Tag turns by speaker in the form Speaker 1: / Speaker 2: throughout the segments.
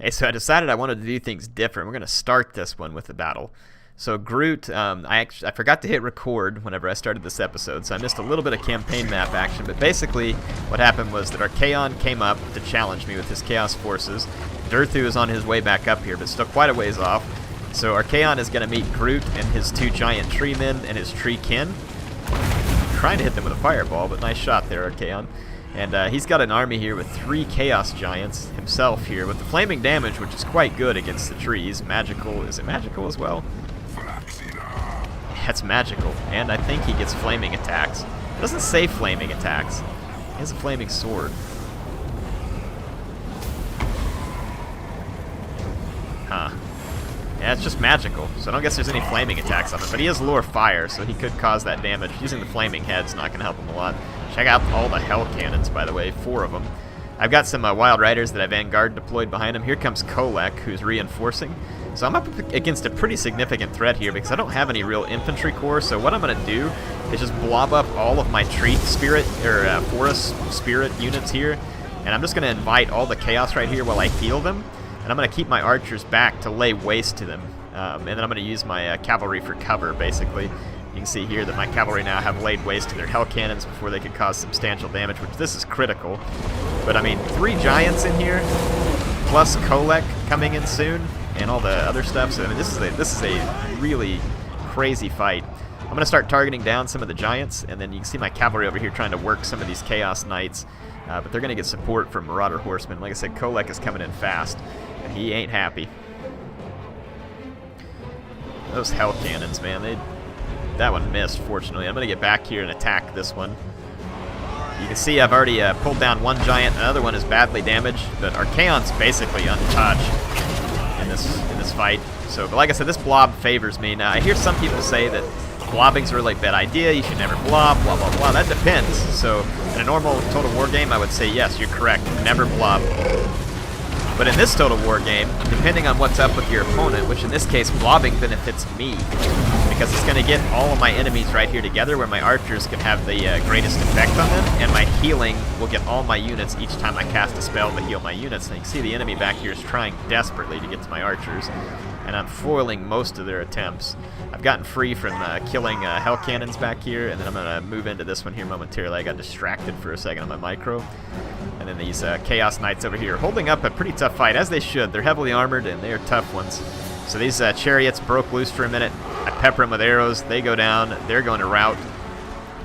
Speaker 1: Hey, so I decided I wanted to do things different. We're going to start this one with the battle. So Groot, I forgot to hit record whenever I started this episode, so I missed a little bit of campaign map action, but basically what happened was that Archaon came up to challenge me with his Chaos Forces. Durthu is on his way back up here, but still quite a ways off. So Archaon is going to meet Groot and his 2 giant tree men and his tree kin. I'm trying to hit them with a fireball, but nice shot there, Archaon. And he's got an army here with 3 Chaos Giants himself here, with the flaming damage, which is quite good against the trees. Magical, is it magical as well? That's magical, and I think he gets flaming attacks. It doesn't say flaming attacks. He has a flaming sword. Huh. Yeah, it's just magical, so I don't guess there's any flaming attacks on him, but he is lore fire, so he could cause that damage. Using the flaming head's not going to help him a lot. Check out all the hell cannons, by the way, 4 of them. I've got some Wild Riders that I Vanguard deployed behind him. Here comes Kolek, who's reinforcing. So I'm up against a pretty significant threat here because I don't have any real infantry corps, so what I'm going to do is just blob up all of my tree spirit, or forest spirit units here, and I'm just going to invite all the chaos right here while I heal them, and I'm going to keep my archers back to lay waste to them, and then I'm going to use my cavalry for cover, basically. You can see here that my cavalry now have laid waste to their hell cannons before they could cause substantial damage, which this is critical. But I mean, 3 giants in here, plus Kolek coming in soon, and all the other stuff. So I mean, this is a really crazy fight. I'm gonna start targeting down some of the giants, and then you can see my cavalry over here trying to work some of these Chaos Knights, but they're gonna get support from Marauder Horsemen. Like I said, Kolek is coming in fast, and he ain't happy. Those hell cannons, man, that one missed, fortunately. I'm going to get back here and attack this one. You can see I've already pulled down 1 giant. Another one is badly damaged, but Archaon's basically untouched in this fight. So, but like I said, this blob favors me. Now, I hear some people say that blobbing's a really bad idea. You should never blob, blah, blah, blah. That depends. So, in a normal Total War game, I would say, yes, you're correct. Never blob. But in this Total War game, depending on what's up with your opponent, which in this case, blobbing benefits me, because it's going to get all of my enemies right here together where my archers can have the greatest effect on them, and my healing will get all my units each time I cast a spell to heal my units. And you can see the enemy back here is trying desperately to get to my archers, and I'm foiling most of their attempts. I've gotten free from killing hell cannons back here, and then I'm going to move into this one here momentarily. I got distracted for a second on my micro. And then these Chaos Knights over here holding up a pretty tough fight, as they should. They're heavily armored, and they're tough ones. So these chariots broke loose for a minute. I pepper them with arrows. They go down. They're going to rout.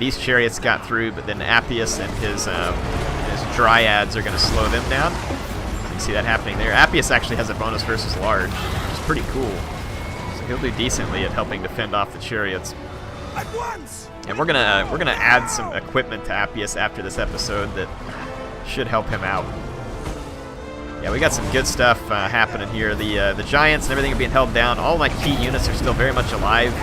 Speaker 1: These chariots got through, but then Appius and his dryads are going to slow them down. You can see that happening there. Appius actually has a bonus versus large, which is pretty cool. So he'll do decently at helping to fend off the chariots. At once! And we're gonna add some equipment to Appius after this episode that should help him out. Yeah, we got some good stuff happening here. The giants and everything are being held down. All my key units are still very much alive.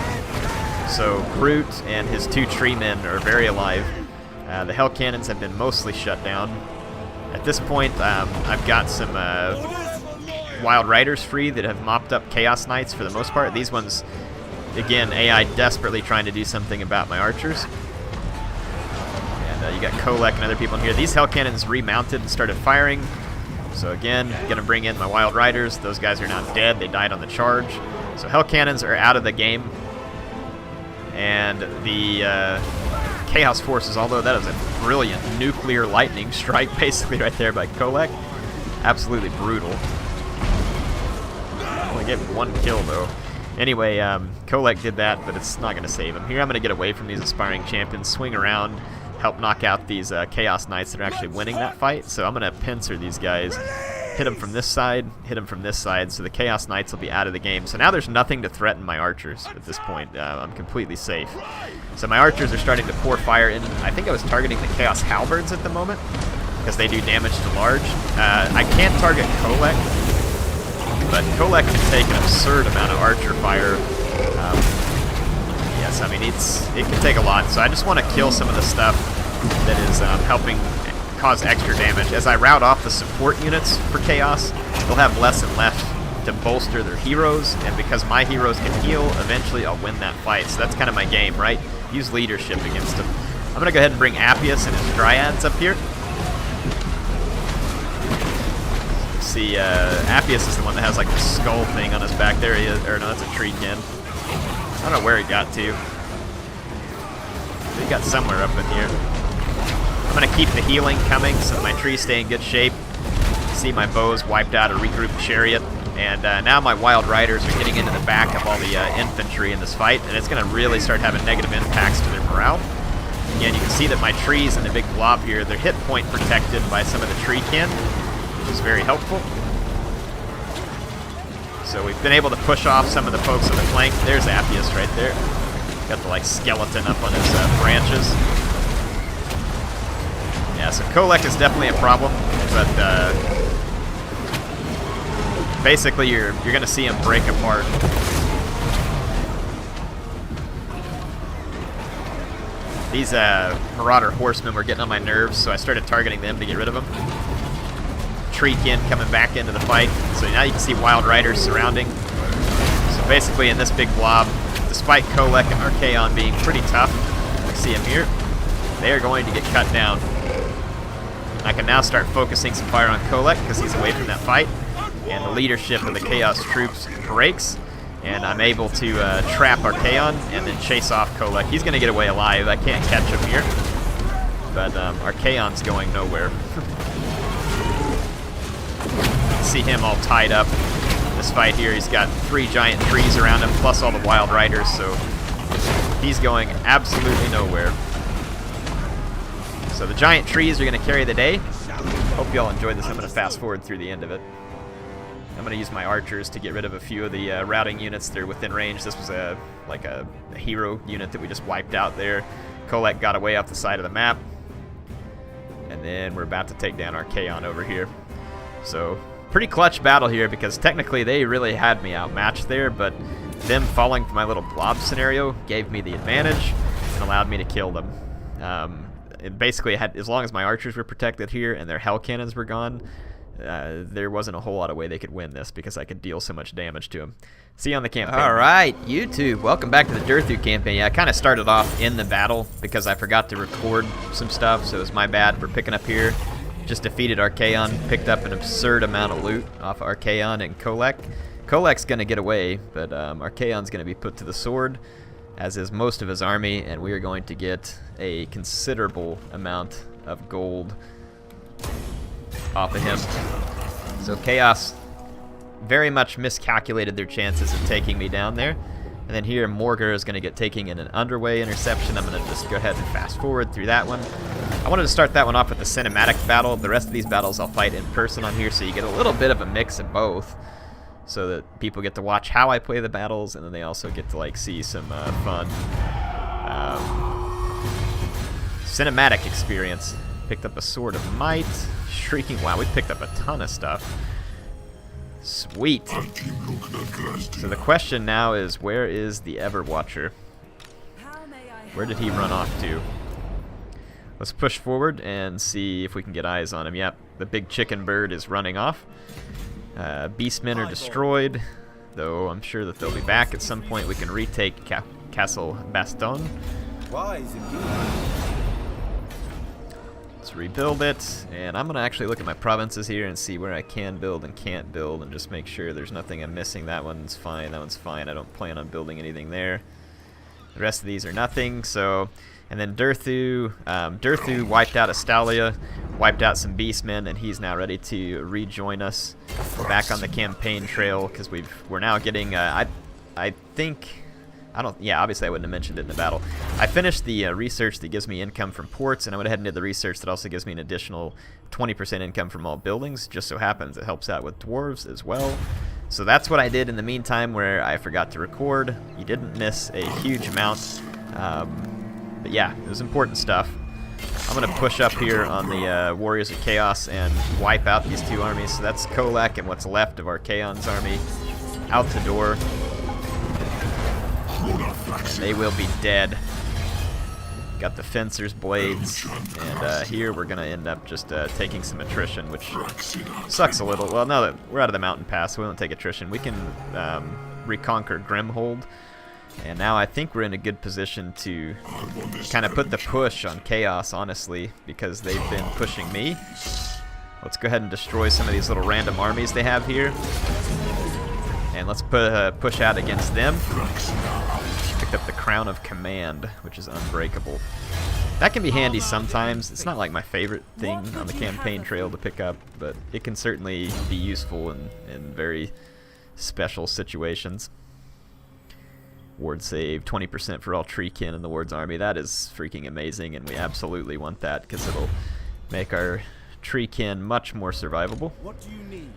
Speaker 1: So Groot and his 2 tree men are very alive. The hell cannons have been mostly shut down. At this point, I've got some Wild Riders free that have mopped up Chaos Knights for the most part. These ones, again, AI desperately trying to do something about my archers. You got Kolek and other people in here. These hell cannons remounted and started firing. So again, gonna bring in my Wild Riders. Those guys are now dead. They died on the charge. So hell cannons are out of the game. And the Chaos Forces, although that is a brilliant nuclear lightning strike basically right there by Kolek. Absolutely brutal. Only gave him 1 kill though. Anyway, Kolek did that, but it's not gonna save him. Here I'm gonna get away from these aspiring champions, swing around, help knock out these Chaos Knights that are actually winning that fight. So I'm going to pincer these guys, hit them from this side, hit them from this side, so the Chaos Knights will be out of the game. So now there's nothing to threaten my archers at this point. I'm completely safe. So my archers are starting to pour fire in. I think I was targeting the Chaos Halberds at the moment, because they do damage to large. I can't target Kolek, but Kolek can take an absurd amount of archer fire. Yes, I mean, it can take a lot, so I just want to kill some of the stuff that is helping cause extra damage. As I rout off the support units for Chaos, they'll have less and less to bolster their heroes, and because my heroes can heal, eventually I'll win that fight. So that's kind of my game, right? Use leadership against them. I'm going to go ahead and bring Appius and his dryads up here. see Appius is the one that has like the skull thing on his back. There he is. Or no, that's a treekin. I don't know where he got to. He got somewhere up in here. I'm going to keep the healing coming so that my trees stay in good shape. See my bows wiped out a regrouped chariot. And now my wild riders are getting into the back of all the infantry in this fight. And it's going to really start having negative impacts to their morale. Again, you can see that my trees in the big blob here, they're hit point protected by some of the treekin, which is very helpful. So we've been able to push off some of the folks on the flank. There's Appius right there. Got the like skeleton up on his branches. Yeah, so Kolek is definitely a problem, but basically you're going to see him break apart. These Marauder horsemen were getting on my nerves, so I started targeting them to get rid of them. Treekin coming back into the fight. So now you can see Wild Riders surrounding. So basically in this big blob, despite Kolek and Archaon being pretty tough, you see him here, they are going to get cut down. I can now start focusing some fire on Kolek because he's away from that fight. And the leadership of the Chaos troops breaks. And I'm able to trap Archaon and then chase off Kolek. He's going to get away alive. I can't catch him here. But Archaon's going nowhere. See him all tied up in this fight here. He's got 3 giant trees around him, plus all the Wild Riders, so he's going absolutely nowhere. So the giant trees are going to carry the day. Hope you all enjoyed this. I'm going to fast forward through the end of it. I'm going to use my archers to get rid of a few of the routing units that are within range. This was a hero unit that we just wiped out there. Kolek got away off the side of the map. And then we're about to take down Archaon over here. So pretty clutch battle here because technically they really had me outmatched there, but them falling for my little blob scenario gave me the advantage and allowed me to kill them. It basically had, as long as my archers were protected here and their hell cannons were gone, there wasn't a whole lot of way they could win this because I could deal so much damage to them. See you on the campaign. All right, YouTube, welcome back to the Durthu campaign. Yeah, I kind of started off in the battle because I forgot to record some stuff, so it was my bad for picking up here. Just defeated Archaon, picked up an absurd amount of loot off Archaon and Kolek. Kolek's going to get away, but Archaon's going to be put to the sword, as is most of his army, and we are going to get a considerable amount of gold off of him. So Chaos very much miscalculated their chances of taking me down there. And then here Morgar is going to get taking in an underway interception. I'm going to just go ahead and fast forward through that one. I wanted to start that one off with the cinematic battle. The rest of these battles I'll fight in person on here, so you get a little bit of a mix of both, so that people get to watch how I play the battles, and then they also get to like see some fun cinematic experience. Picked up a Sword of Might, Shrieking. Wow, we picked up a ton of stuff. Sweet. So the question now is, where is the Everwatcher? Where did he run off to? Let's push forward and see if we can get eyes on him. Yep, the big chicken bird is running off. Beastmen are destroyed, though I'm sure that they'll be back at some point. We can retake Castle Baston.
Speaker 2: Wise indeed.
Speaker 1: Let's rebuild it, and I'm going to actually look at my provinces here and see where I can build and can't build, and just make sure there's nothing I'm missing. That one's fine, that one's fine. I don't plan on building anything there. The rest of these are nothing, so... And then Durthu, Durthu wiped out Astalia, wiped out some beastmen, and he's now ready to rejoin us back on the campaign trail, because we're now getting, I think... yeah, obviously I wouldn't have mentioned it in the battle. I finished the research that gives me income from ports, and I went ahead and did the research that also gives me an additional 20% income from all buildings. Just so happens it helps out with dwarves as well. So that's what I did in the meantime, where I forgot to record. You didn't miss a huge amount. But yeah, it was important stuff. I'm going to push up here on the Warriors of Chaos and wipe out these two armies. So that's Kolek and what's left of Archaon's army out the door. And they will be dead. Got the Fencer's Blades, and here we're going to end up just taking some attrition, which sucks a little. Well, now that we're out of the mountain pass, so we won't take attrition. We can reconquer Grimhold, and now I think we're in a good position to kind of put the push on Chaos, honestly, because they've been pushing me. Let's go ahead and destroy some of these little random armies they have here. And let's push out against them. Picked up the Crown of Command, which is unbreakable. That can be handy sometimes. It's not like my favorite thing on the campaign trail to pick up, but it can certainly be useful in very special situations. Ward save, 20% for all treekin in the Ward's army. That is freaking amazing, and we absolutely want that because it'll make our treekin much more survivable.
Speaker 2: What do you need?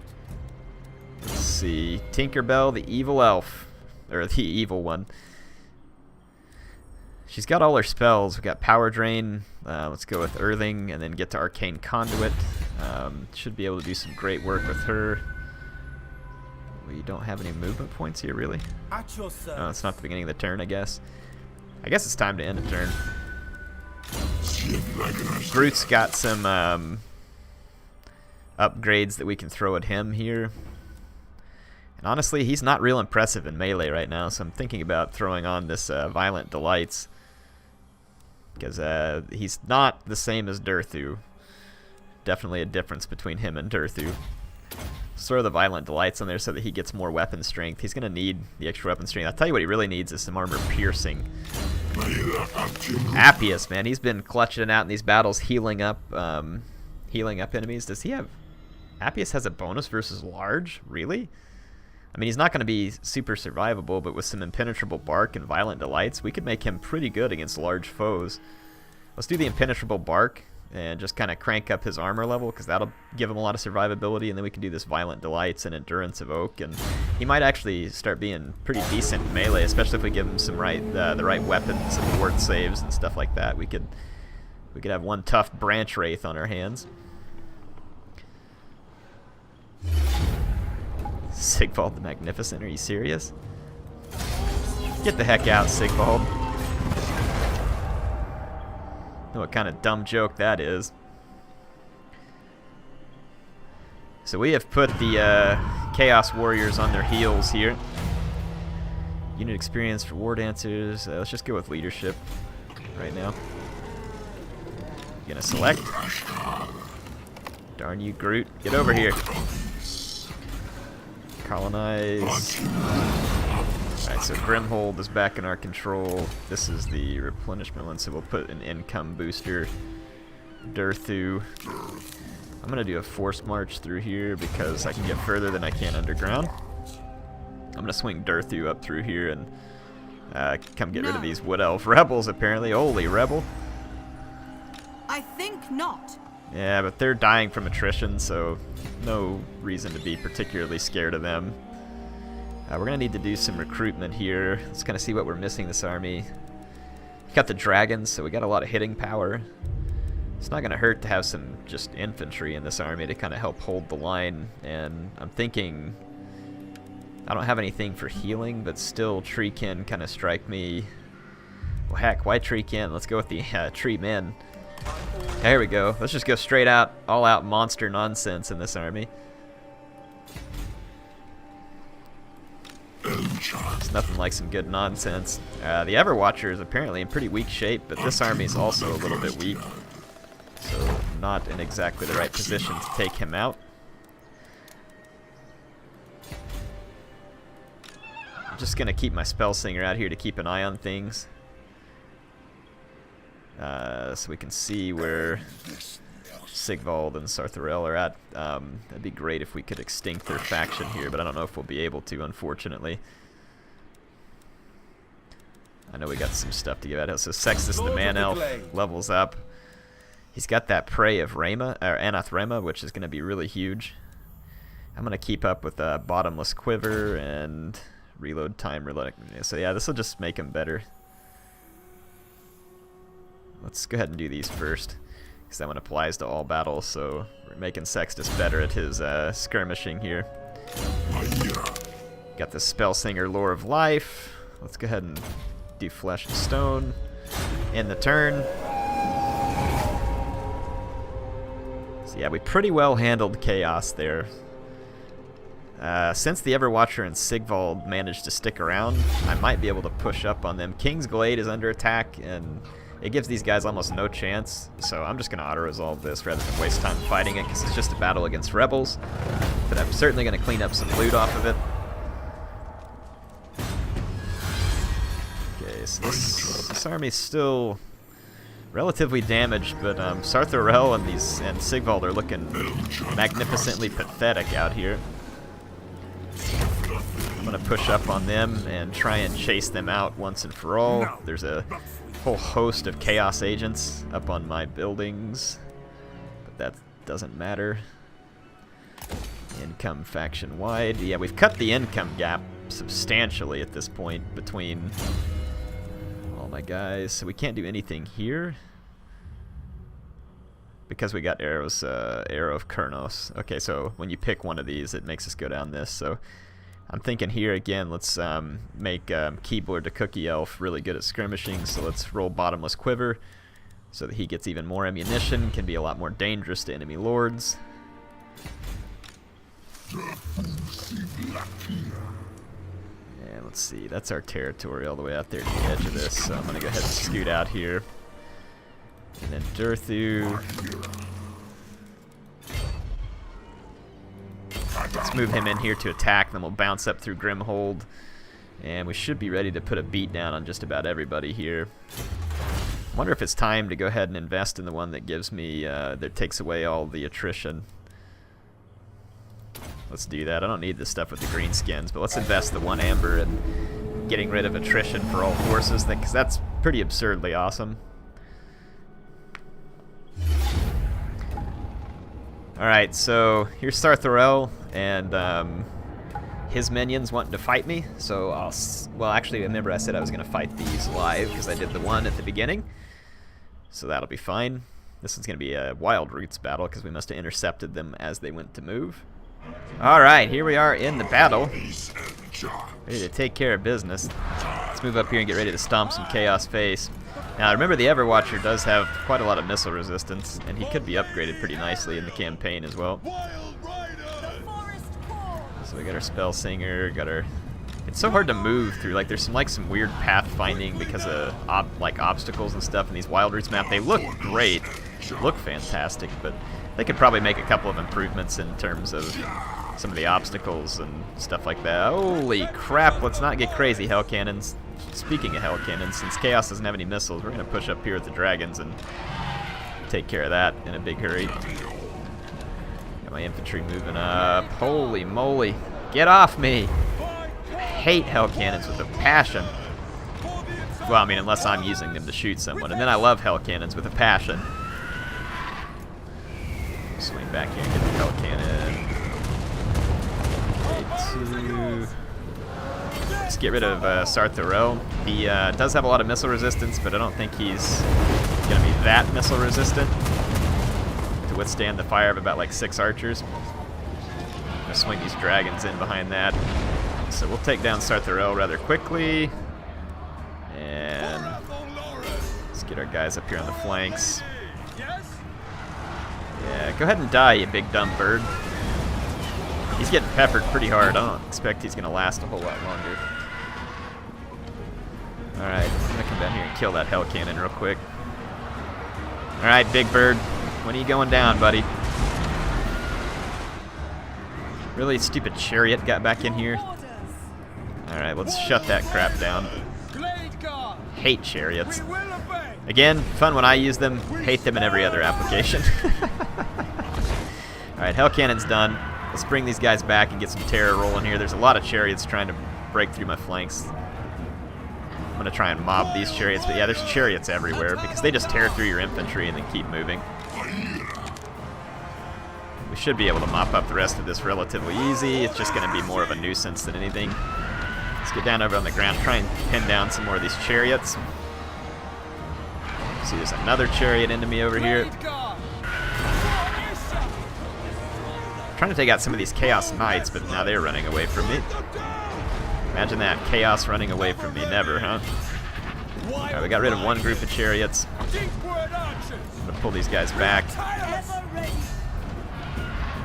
Speaker 1: Let's see. Tinkerbell, the evil elf. Or the evil one. She's got all her spells. We've got Power Drain. Let's go with Earthing and then get to Arcane Conduit. Should be able to do some great work with her. We don't have any movement points here, really.
Speaker 2: At your service.
Speaker 1: Oh, it's not the beginning of the turn, I guess. I guess it's time to end a turn. Groot's got some upgrades that we can throw at him here. And honestly, he's not real impressive in melee right now, so I'm thinking about throwing on this Violent Delights. Because he's not the same as Durthu. Definitely a difference between him and Durthu. Let's throw the Violent Delights on there so that he gets more weapon strength. He's going to need the extra weapon strength. I'll tell you what he really needs is some armor piercing. Appius, man, he's been clutching it out in these battles, healing up enemies. Does he have... Appius has a bonus versus large? Really? I mean, he's not going to be super survivable, but with some Impenetrable Bark and Violent Delights, we could make him pretty good against large foes. Let's do the Impenetrable Bark and just kind of crank up his armor level, because that'll give him a lot of survivability, and then we can do this Violent Delights and Endurance of Oak, and he might actually start being pretty decent in melee, especially if we give him some the right weapons and ward saves and stuff like that. We could have one tough Branch Wraith on our hands. Sigvald the Magnificent, are you serious? Get the heck out, Sigvald. Know what kind of dumb joke that is. So we have put the Chaos Warriors on their heels here. Unit experience for War Dancers. Let's just go with Leadership right now. Gonna select. Darn you, Groot. Get over here. Colonize. Alright, so Grimhold is back in our control. This is the replenishment one, so we'll put an income booster. Durthu. I'm going to do a forced march through here because I can get further than I can underground. I'm going to swing Durthu up through here and come get rid of these Wood Elf rebels, apparently. Holy rebel.
Speaker 3: I think not.
Speaker 1: Yeah, but they're dying from attrition, so no reason to be particularly scared of them. We're going to need to do some recruitment here. Let's kind of see what we're missing this army. We've got the dragons, so we got a lot of hitting power. It's not going to hurt to have some just infantry in this army to kind of help hold the line. And I'm thinking... I don't have anything for healing, but still treekin kind of strike me. Well, heck, why treekin? Let's go with the tree men. There we go. Let's just go straight out, all out monster nonsense in this army. It's nothing like some good nonsense. The Everwatcher is apparently in pretty weak shape, but this army is also a little bit weak. So not in exactly the right position to take him out. I'm just going to keep my Spellsinger out here to keep an eye on things. So we can see where Sigvald and Sartharel are at. That'd be great if we could extinct their faction here, but I don't know if we'll be able to, unfortunately. I know we got some stuff to give out. So Sextus the Man Elf levels up. He's got that Prey of Rema, or Anathrema, which is going to be really huge. I'm going to keep up with Bottomless Quiver and Reload Time. So yeah, this will just make him better. Let's go ahead and do these first, because that one applies to all battles, so we're making Sextus better at his skirmishing here. Got the Spellsinger Lore of Life. Let's go ahead and do Flesh and Stone. End the turn. So yeah, we pretty well handled Chaos there. Since the Everwatcher and Sigvald managed to stick around, I might be able to push up on them. King's Glade is under attack, and it gives these guys almost no chance. So I'm just going to auto-resolve this rather than waste time fighting it, because it's just a battle against rebels. But I'm certainly going to clean up some loot off of it. Okay, so this army's still relatively damaged, but Sartharel and Sigvald are looking magnificently pathetic out here. I'm going to push up on them and try and chase them out once and for all. There's a whole host of chaos agents up on my buildings, but that doesn't matter. Income faction wide. Yeah, we've cut the income gap substantially at this point between all my guys, so we can't do anything here because we got arrows, Arrow of Kurnos. Okay, so when you pick one of these, it makes us go down this. So I'm thinking here again, let's make Keyboard the Cookie Elf really good at skirmishing, so let's roll Bottomless Quiver so that he gets even more ammunition, can be a lot more dangerous to enemy lords. And let's see, that's our territory all the way out there to the edge of this, so I'm going to go ahead and scoot out here. And then Durthu. Let's move him in here to attack, then we'll bounce up through Grimhold. And we should be ready to put a beat down on just about everybody here. I wonder if it's time to go ahead and invest in the one that gives me, that takes away all the attrition. Let's do that. I don't need this stuff with the green skins, but let's invest the 1 amber in getting rid of attrition for all forces, because that's pretty absurdly awesome. Alright, so here's Sartharel and his minions wanting to fight me. So well, actually, remember I said I was going to fight these live because I did the one at the beginning. So that'll be fine. This is going to be a Wild Roots battle because we must have intercepted them as they went to move. Alright, here we are in the battle. Ready to take care of business. Let's move up here and get ready to stomp some Chaos Face. Now remember, the Everwatcher does have quite a lot of missile resistance, and he could be upgraded pretty nicely in the campaign as well. So we got our Spell Singer, got our... It's so hard to move through, like there's some weird pathfinding because of obstacles and stuff in these Wild Roots map. They look great, look fantastic, but they could probably make a couple of improvements in terms of some of the obstacles and stuff like that. Holy crap, let's not get crazy, Hell Cannons. Speaking of Hell Cannons, since Chaos doesn't have any missiles, we're going to push up here with the dragons and take care of that in a big hurry. Got my infantry moving up. Holy moly. Get off me. I hate Hell Cannons with a passion. Well, I mean, unless I'm using them to shoot someone. And then I love Hell Cannons with a passion. Swing back here and get the Hell Cannon. Okay, 2. Let's get rid of Sartharel. He does have a lot of missile resistance, but I don't think he's going to be that missile resistant to withstand the fire of about like 6 archers. I'm going to swing these dragons in behind that. So we'll take down Sartharel rather quickly. And let's get our guys up here on the flanks. Yeah, go ahead and die, you big dumb bird. He's getting peppered pretty hard. I don't expect he's going to last a whole lot longer. Alright, I'm going to come down here and kill that Hell Cannon real quick. Alright, Big Bird. When are you going down, buddy? Really stupid chariot got back in here. Alright, let's shut that crap down. Hate chariots. Again, fun when I use them, hate them in every other application. Alright, Hell Cannon's done. Let's bring these guys back and get some terror rolling here. There's a lot of chariots trying to break through my flanks. I'm going to try and mob these chariots, but yeah, there's chariots everywhere because they just tear through your infantry and then keep moving. We should be able to mop up the rest of this relatively easy. It's just going to be more of a nuisance than anything. Let's get down over on the ground, try and pin down some more of these chariots. See, there's another chariot enemy over here. Trying to take out some of these Chaos Knights, but now they're running away from me. Imagine that, Chaos running away from me. Never, huh? Alright, we got rid of one group of chariots. I'm gonna pull these guys back.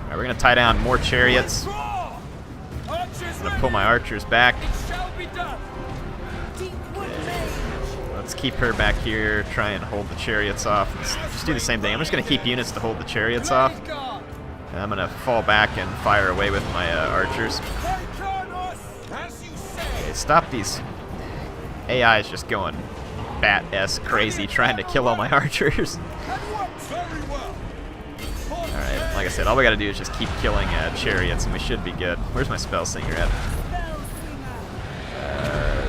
Speaker 1: Alright, we're gonna tie down more chariots. I'm gonna pull my archers back. Okay. let's keep her back here, try and hold the chariots off. Let's just do the same thing. I'm just going to keep units to hold the chariots off. And I'm going to fall back and fire away with my archers. Okay, stop these AIs just going bat-esque crazy trying to kill all my archers. Alright, like I said, all we gotta do is just keep killing chariots and we should be good. Where's my spell singer at?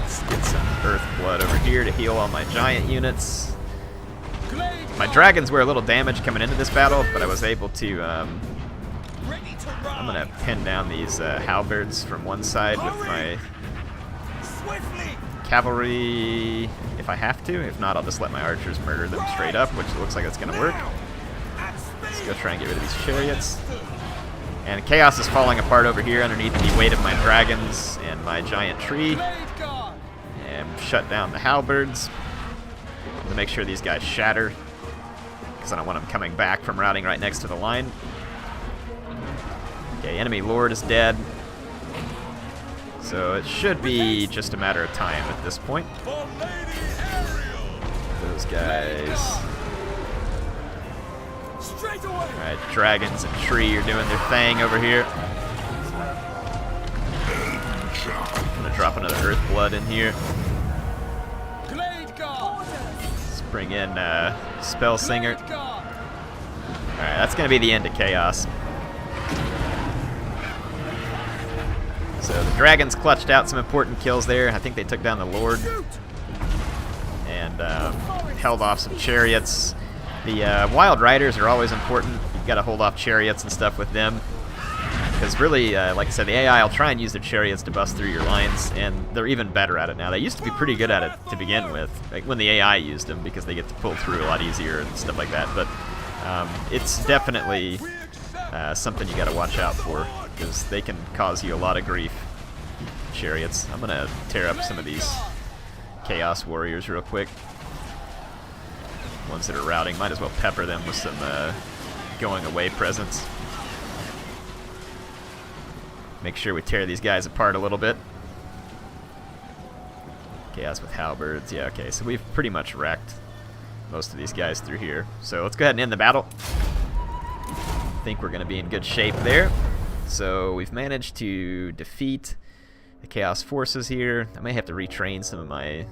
Speaker 1: Let's get some earth blood over here to heal all my giant units. My dragons were a little damaged coming into this battle, but I was able to... I'm gonna pin down these halberds from one side with my cavalry if I have to. If not, I'll just let my archers murder them straight up, which looks like it's gonna work. Let's go try and get rid of these chariots. And chaos is falling apart over here underneath the weight of my dragons and my giant tree. And shut down the halberds to make sure these guys shatter, because I don't want them coming back from routing right next to the line. Okay, enemy lord is dead. So it should be just a matter of time at this point. Those guys. Alright, dragons and tree are doing their thing over here. I'm gonna drop another earth blood in here. Let's bring in spell singer. Alright, that's gonna be the end of chaos. So the dragons clutched out some important kills there. I think they took down the lord and held off some chariots. The wild riders are always important. You've got to hold off chariots and stuff with them, because really, like I said, the AI will try and use their chariots to bust through your lines, and they're even better at it now. They used to be pretty good at it to begin with, like when the AI used them, because they get to pull through a lot easier and stuff like that. But it's definitely something you got to watch out for, because they can cause you a lot of grief. Chariots. I'm gonna tear up some of these chaos warriors real quick. Ones that are routing, might as well pepper them with some going away presents. Make sure we tear these guys apart a little bit. Chaos with halberds. Yeah, okay, so we've pretty much wrecked most of these guys through here. So let's go ahead and end the battle. I think we're going to be in good shape there. So we've managed to defeat the chaos forces here. I may have to retrain some of my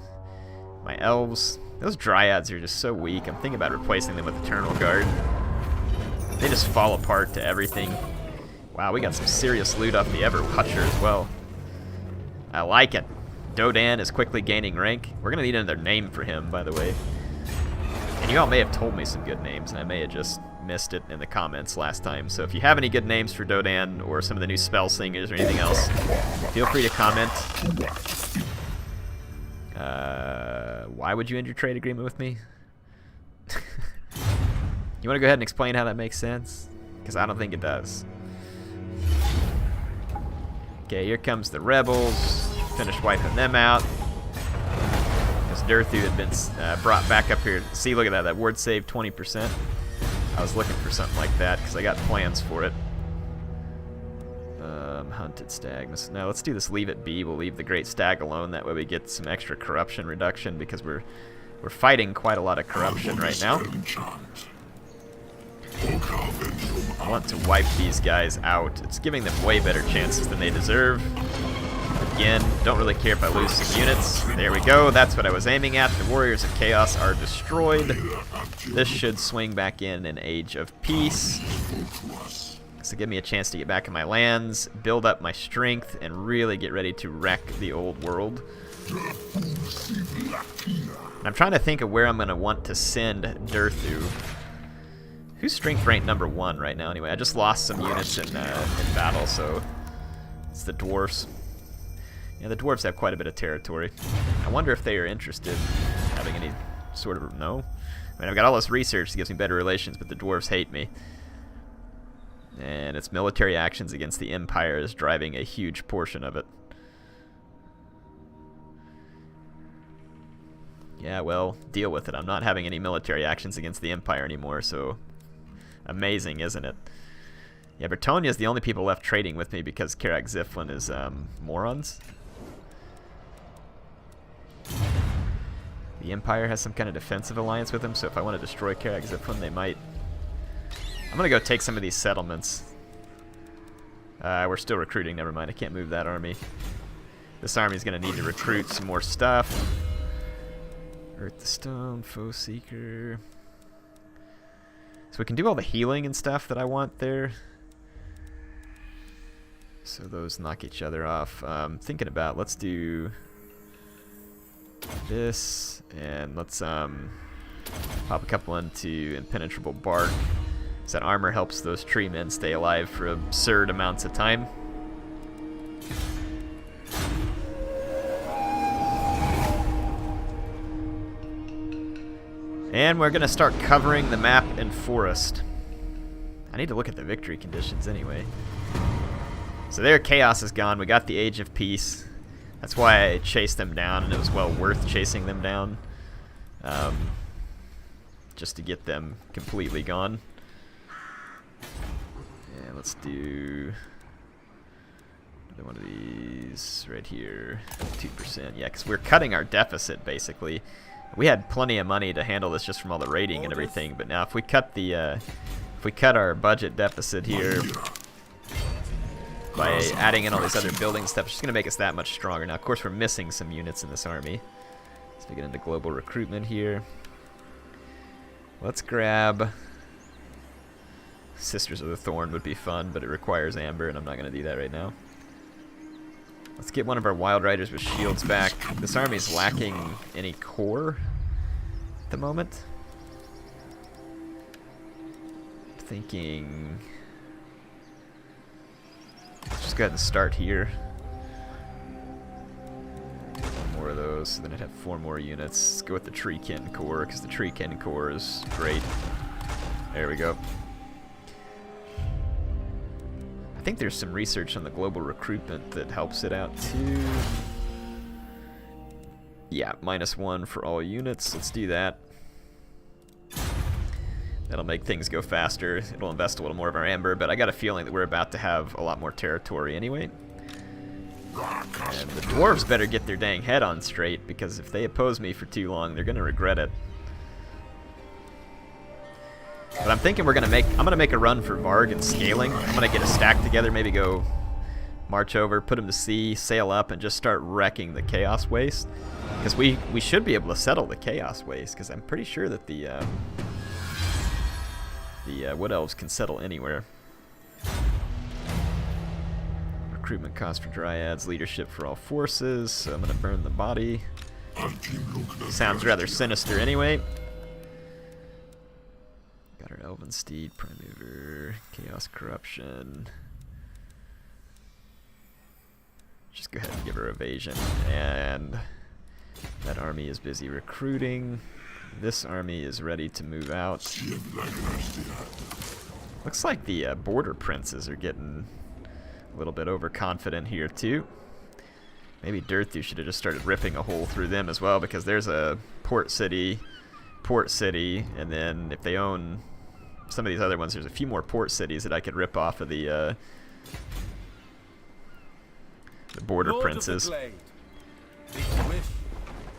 Speaker 1: elves. Those dryads are just so weak. I'm thinking about replacing them with Eternal Guard. They just fall apart to everything. Wow, we got some serious loot off the Ever-Watcher as well. I like it. Dodan is quickly gaining rank. We're going to need another name for him, by the way. And you all may have told me some good names, and I may have just missed it in the comments last time. So if you have any good names for Dodan or some of the new spell singers or anything else, feel free to comment. Why would you end your trade agreement with me? You want to go ahead and explain how that makes sense? Because I don't think it does. Okay, here comes the rebels. Finish wiping them out. Because Durthu had been brought back up here. See, look at that. That ward saved 20%. I was looking for something like that because I got plans for it. Hunted stag. No, let's do this leave it be. We'll leave the great stag alone. That way we get some extra corruption reduction, because we're fighting quite a lot of corruption right now. I want to wipe these guys out. It's giving them way better chances than they deserve. Again, don't really care if I lose some units. There we go. That's what I was aiming at. The Warriors of Chaos are destroyed. This should swing back in an age of peace. So give me a chance to get back in my lands, build up my strength, and really get ready to wreck the old world. I'm trying to think of where I'm going to want to send Durthu. Who's strength rank number 1 right now anyway? I just lost some units in battle, so it's the dwarves. Yeah, the dwarves have quite a bit of territory. I wonder if they are interested in having any sort of... No? I mean, I've got all this research that gives me better relations, but the dwarves hate me. And its military actions against the Empire is driving a huge portion of it. Yeah, well, deal with it. I'm not having any military actions against the Empire anymore, so... Amazing, isn't it? Yeah, Bretonia is the only people left trading with me because Karak Ziflin is morons. The Empire has some kind of defensive alliance with them, so if I want to destroy Karak-Ziflin, they might. I'm going to go take some of these settlements. We're still recruiting, never mind. I can't move that army. This army's going to need to recruit some more stuff. Earth the Stone, Foe Seeker. So we can do all the healing and stuff that I want there. So those knock each other off. Thinking about, let's do this, and let's pop a couple into Impenetrable Bark. So that armor helps those tree men stay alive for absurd amounts of time. And we're going to start covering the map in forest. I need to look at the victory conditions anyway. So their chaos is gone. We got the Age of Peace. That's why I chased them down, and it was well worth chasing them down. Just to get them completely gone. Yeah, let's do another one of these right here. 2%. Yeah, because we're cutting our deficit, basically. We had plenty of money to handle this just from all the raiding and everything, but now if we cut the if we cut our budget deficit here by adding in all these other building stuff, it's just going to make us that much stronger. Now, of course, we're missing some units in this army. Let's get into global recruitment here. Let's grab Sisters of the Thorn would be fun, but it requires amber, and I'm not going to do that right now. Let's get one of our Wild Riders with shields back. This army is lacking any core at the moment. Thinking, let's just go ahead and start here. One more of those, then I'd have 4 more units. Let's go with the Treekin core, because the Treekin core is great. There we go. I think there's some research on the global recruitment that helps it out too. Yeah, -1 for all units. Let's do that. That'll make things go faster. It'll invest a little more of our amber, but I got a feeling that we're about to have a lot more territory anyway. And the dwarves better get their dang head on straight, because if they oppose me for too long, they're gonna regret it. But I'm thinking I'm gonna make a run for Varg and scaling. I'm gonna get a stack together, maybe go march over, put them to sea, sail up, and just start wrecking the Chaos Waste. Because we should be able to settle the Chaos Waste, because I'm pretty sure that the Wood Elves can settle anywhere. Recruitment cost for Dryads, leadership for all forces, so I'm gonna burn the body. Sounds rather sinister anyway. Got our Elven Steed, Prime Mover, Chaos Corruption. Just go ahead and give her evasion. And that army is busy recruiting. This army is ready to move out. Looks like the border princes are getting a little bit overconfident here too. Maybe Durthu should have just started ripping a hole through them as well, because there's a port city, and then if they own some of these other ones, there's a few more port cities that I could rip off of the border princes.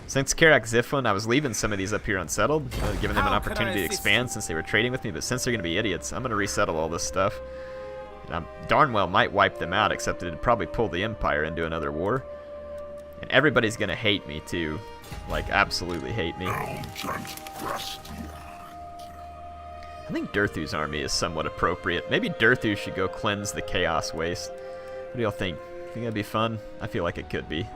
Speaker 1: Since Karak-Ziflin, I was leaving some of these up here unsettled, giving them an opportunity to expand since they were trading with me, but since they're going to be idiots, I'm going to resettle all this stuff. And I darn well might wipe them out, except it'd probably pull the Empire into another war. And everybody's going to hate me too. Like, absolutely hate me. I think Durthu's army is somewhat appropriate. Maybe Durthu should go cleanse the Chaos Waste. What do y'all think? Think that'd be fun? I feel like it could be.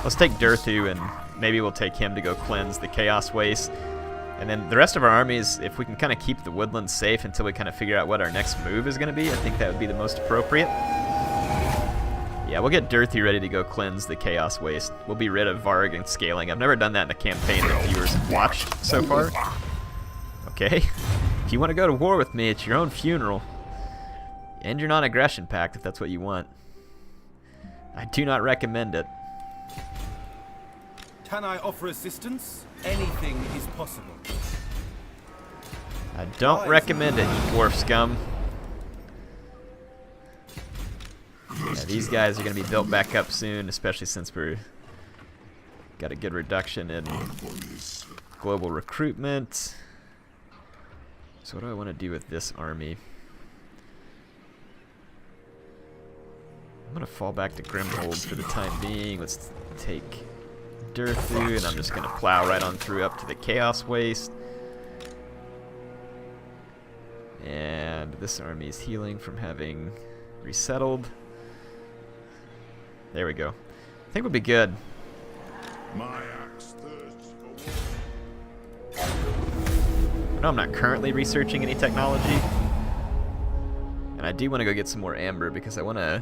Speaker 1: Let's take Durthu, and maybe we'll take him to go cleanse the Chaos Waste. And then the rest of our armies, if we can kind of keep the woodlands safe until we kind of figure out what our next move is going to be, I think that would be the most appropriate. Yeah, we'll get Durthu ready to go cleanse the Chaos Waste. We'll be rid of Varg and scaling. I've never done that in a campaign that viewers have watched so far. Okay. If you want to go to war with me, it's your own funeral. End your non-aggression pact if that's what you want. I do not recommend it.
Speaker 2: Can I offer assistance? Anything is possible.
Speaker 1: I don't recommend it, you dwarf scum. Yeah, these guys are going to be built back up soon, especially since we're got a good reduction in global recruitment. So what do I want to do with this army? I'm going to fall back to Grimhold for the time being. Let's take Durthu, and I'm just going to plow right on through up to the Chaos Waste. And this army is healing from having resettled. There we go. I think we'll be good.
Speaker 4: My axe thirsts for
Speaker 1: I know I'm not currently researching any technology, and I do want to go get some more amber because I want to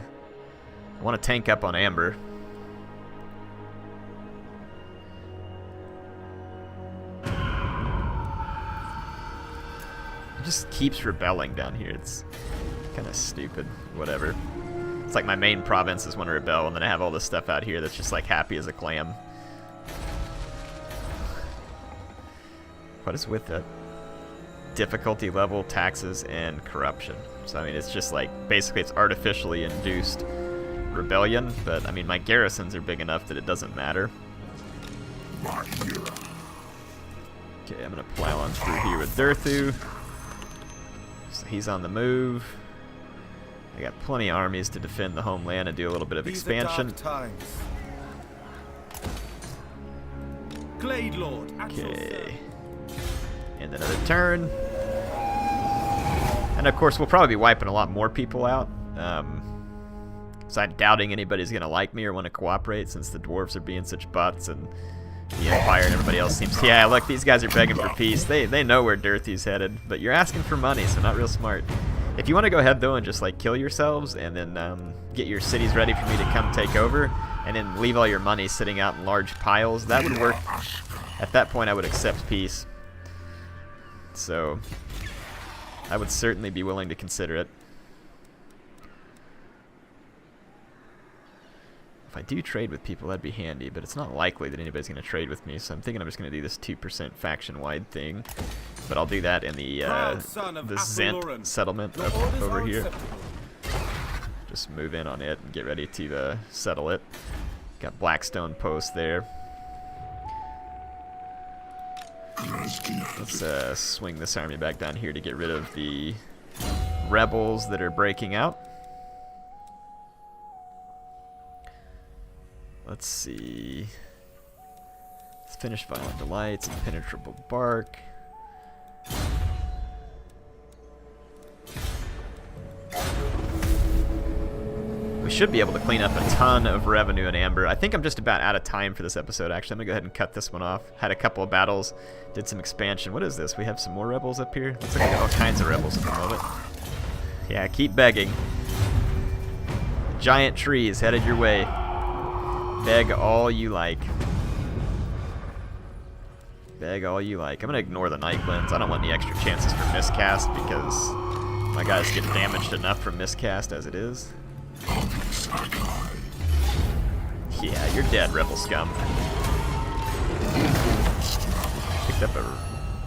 Speaker 1: tank up on amber. It just keeps rebelling down here. It's kind of stupid. Whatever. It's like my main province is want to rebel, and then I have all this stuff out here that's just like happy as a clam. What is with that? Difficulty level, taxes, and corruption. So I mean, it's just like basically it's artificially induced rebellion, but I mean my garrisons are big enough that it doesn't matter. Okay, I'm gonna plow on through here with Durthu. So he's on the move. I got plenty of armies to defend the homeland and do a little bit of expansion.
Speaker 2: Glade Lord,
Speaker 1: Okay. And another turn. And of course, we'll probably be wiping a lot more people out. So I'm doubting anybody's going to like me or want to cooperate since the dwarves are being such butts and the Empire and everybody else seems... Yeah, look, these guys are begging for peace. They know where Durthu's headed, but you're asking for money, so not real smart. If you want to go ahead, though, and just, like, kill yourselves and then get your cities ready for me to come take over and then leave all your money sitting out in large piles, that would work. At that point, I would accept peace. So, I would certainly be willing to consider it. If I do trade with people, that'd be handy, but it's not likely that anybody's going to trade with me, so I'm thinking I'm just going to do this 2% faction-wide thing. But I'll do that in the Zent settlement over here. Just move in on it and get ready to settle it. Got Blackstone Post there. Let's swing this army back down here to get rid of the rebels that are breaking out. Let's see. Let's finish Violent Delights, Impenetrable Bark. We should be able to clean up a ton of revenue in Amber. I think I'm just about out of time for this episode, actually. I'm going to go ahead and cut this one off. Had a couple of battles, did some expansion. What is this? We have some more rebels up here? Looks like we got all kinds of rebels at the moment. Yeah, keep begging. Giant trees headed your way. Beg all you like. Beg all you like. I'm going to ignore the Night Lens. I don't want any extra chances for miscast because my guys get damaged enough from miscast as it is. Yeah, you're dead, rebel scum. Picked up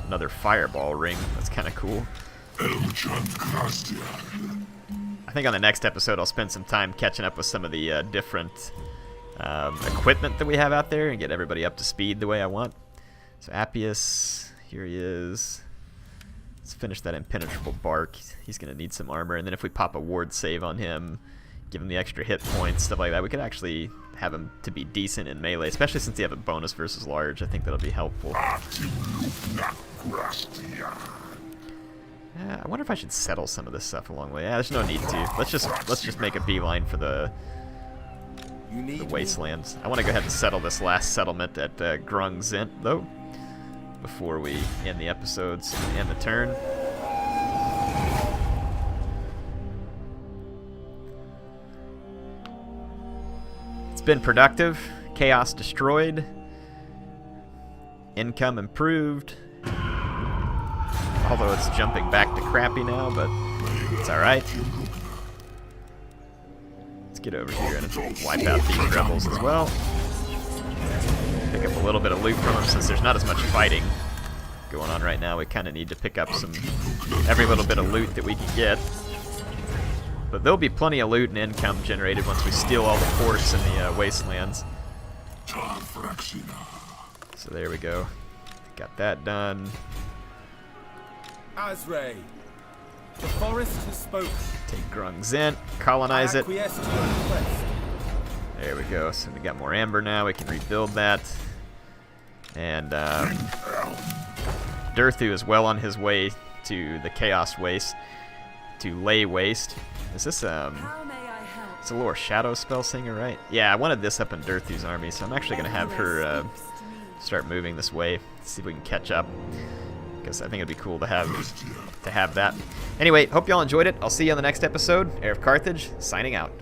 Speaker 1: another fireball ring. That's kind of cool. I think on the next episode I'll spend some time catching up with some of the different equipment that we have out there and get everybody up to speed the way I want. So Appius, here he is. Let's finish that Impenetrable Bark. He's going to need some armor, and then if we pop a ward save on him, give him the extra hit points, stuff like that, we could actually have him to be decent in melee, especially since you have a bonus versus large. I think that'll be helpful. I wonder if I should settle some of this stuff along the way. Yeah, there's no need to. Let's just make a beeline for the wastelands. I want to go ahead and settle this last settlement at Grung Zent, though, before we end the episodes and the turn. It's been productive. Chaos destroyed. Income improved. Although it's jumping back to crappy now, but it's alright. Let's get over here and wipe out these rebels as well. Pick up a little bit of loot from them since there's not as much fighting going on right now. We kind of need to pick up every little bit of loot that we can get. But there'll be plenty of loot and income generated once we steal all the forts in the wastelands. So there we go. Got that done.
Speaker 2: Azray, the forest has spoken.
Speaker 1: Take Grungzint, colonize it.
Speaker 2: Acquiesce to your request.
Speaker 1: There we go. So we got more amber now. We can rebuild that. And Durthu is well on his way to the Chaos Waste, to Lay Waste. Is this it's a Lore Shadow spell singer, right? Yeah, I wanted this up in Durthu's army, so I'm actually gonna have her start moving this way. See if we can catch up, because I think it'd be cool to have that. Anyway, hope y'all enjoyed it. I'll see you on the next episode. HeirofCarthage signing out.